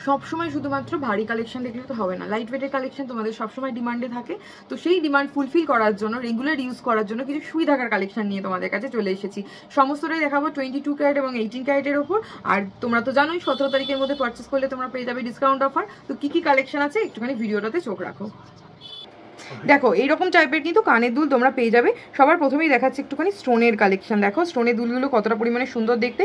সবসময় শুধুমাত্র ভারী কালেকশন দেখলে তো হবে না, লাইট ওয়েটের কালেকশন তোমাদের সবসময় ডিমান্ডে থাকে। তো সেই ডিমান্ড ফুলফিল করার জন্য, রেগুলার ইউজ করার জন্য কিছু সুই ঢাকার কালেকশন নিয়ে তোমাদের কাছে চলে এসেছি। সমস্তটাই দেখাবো 22 ক্যারেট এবং 18 ক্যারেটের ওপর। আর তোমরা তো জানোই 17 তারিখের মধ্যে পারচেস করলে তোমরা পেয়ে যাবে ডিসকাউন্ট অফার। তো কি কি কালেকশন আছে একটুখানি ভিডিওটাতে চোখ রাখো। দেখো এইরকম টাইপের কিন্তু কানের দুল তোমরা পেয়ে যাবে। সবার প্রথমেই দেখাচ্ছে একটুখানি স্টোনের কালেকশন। দেখো স্টোনের দুলগুলো কতটা পরিমাণে সুন্দর দেখতে।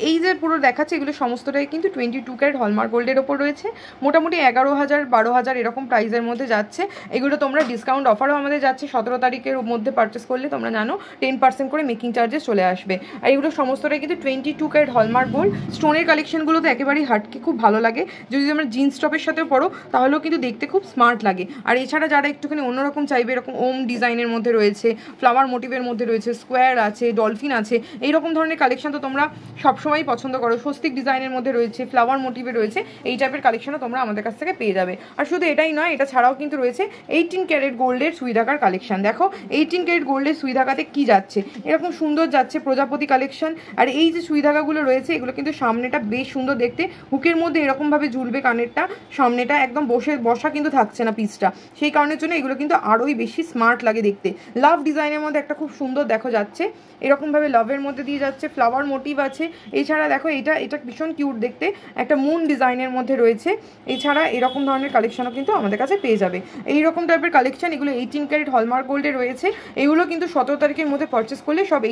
এই যে পুরো দেখাচ্ছে এগুলো সমস্তটাই কিন্তু 22 ক্যারেট হলমার্ক গোল্ডের ওপর রয়েছে। মোটামুটি 11,000 12,000 এরকম প্রাইসের মধ্যে যাচ্ছে। এগুলো তোমরা ডিসকাউন্ট অফারও আমাদের যাচ্ছে 17 তারিখের মধ্যে পারচেস করলে তোমরা জানো 10% করে মেকিং চার্জেস চলে আসবে। আর এগুলো সমস্তটাই কিন্তু 22 ক্যারেট হলমার্ক গোল্ড। স্টোনের কালেকশনগুলো তো একেবারেই হাটকে খুব ভালো লাগে। যদি তোমরা জিন্স টপের সাথেও পরো তাহলেও কিন্তু দেখতে খুব স্মার্ট লাগে। আর এছাড়া যারা একটুখানি অন্যরকম চাইবে, এরকম ওম ডিজাইনের মধ্যে রয়েছে, ফ্লাওয়ার মোটিভের মধ্যে রয়েছে, স্কোয়ার আছে, ডলফিন আছে, এইরকম ধরনের কালেকশন তো তোমরা সবসময় পছন্দ করো। স্বস্তিক ডিজাইনের মধ্যে রয়েছে, ফ্লাওয়ার মোটিভে রয়েছে, এই টাইপের কালেকশনও তোমরা আমাদের কাছ থেকে পেয়ে যাবে। আর শুধু এটাই নয়, এটা ছাড়াও কিন্তু রয়েছে 18 ক্যারেট গোল্ডের সুই ঢাকার কালেকশন। দেখো 18 ক্যারেট গোল্ডের সুই ঢাকাতে কি যাচ্ছে, এরকম সুন্দর যাচ্ছে প্রজাপতি কালেকশন। আর এই যে সুই ঢাকাগুলো রয়েছে এগুলো কিন্তু সামনেটা বেশ সুন্দর দেখতে, হুকের মধ্যে এরকমভাবে ঝুলবে কানেরটা, সামনেটা একদম বসা কিন্তু থাকছে না পিসটা, সেই কারণের জন্য এগুলো কিন্তু আরোই বেশি স্মার্ট লাগে দেখতে। লাভ ডিজাইনের মধ্যে একটা খুব সুন্দর দেখো যাচ্ছে, এরকমভাবে লাভের মধ্যে দিয়ে যাচ্ছে, ফ্লাওয়ার মোটিভ আছে। এছাড়া দেখো এটা ভীষণ কিউট দেখতে, একটা মুন ডিজাইনের মধ্যে রয়েছে। এছাড়া এরকম ধরনের কালেকশনও কিন্তু আমাদের কাছে পেয়ে যাবে। এইরকম টাইপের কালেকশন এগুলো 18 ক্যারেট হলমার্ক গোল্ডে রয়েছে। এগুলো কিন্তু 17 তারিখের মধ্যে পারচেস করলে সব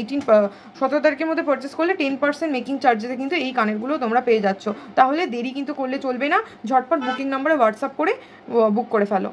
17 তারিখের মধ্যে পারচেস করলে 10% মেকিং চার্জেসে কিন্তু এই কানেরগুলো তোমরা পেয়ে যাচ্ছ। তাহলে দেরি কিন্তু করলে চলবে না, ঝটপট বুকিং নাম্বারে হোয়াটসঅ্যাপ করে বুক করে ফেলো।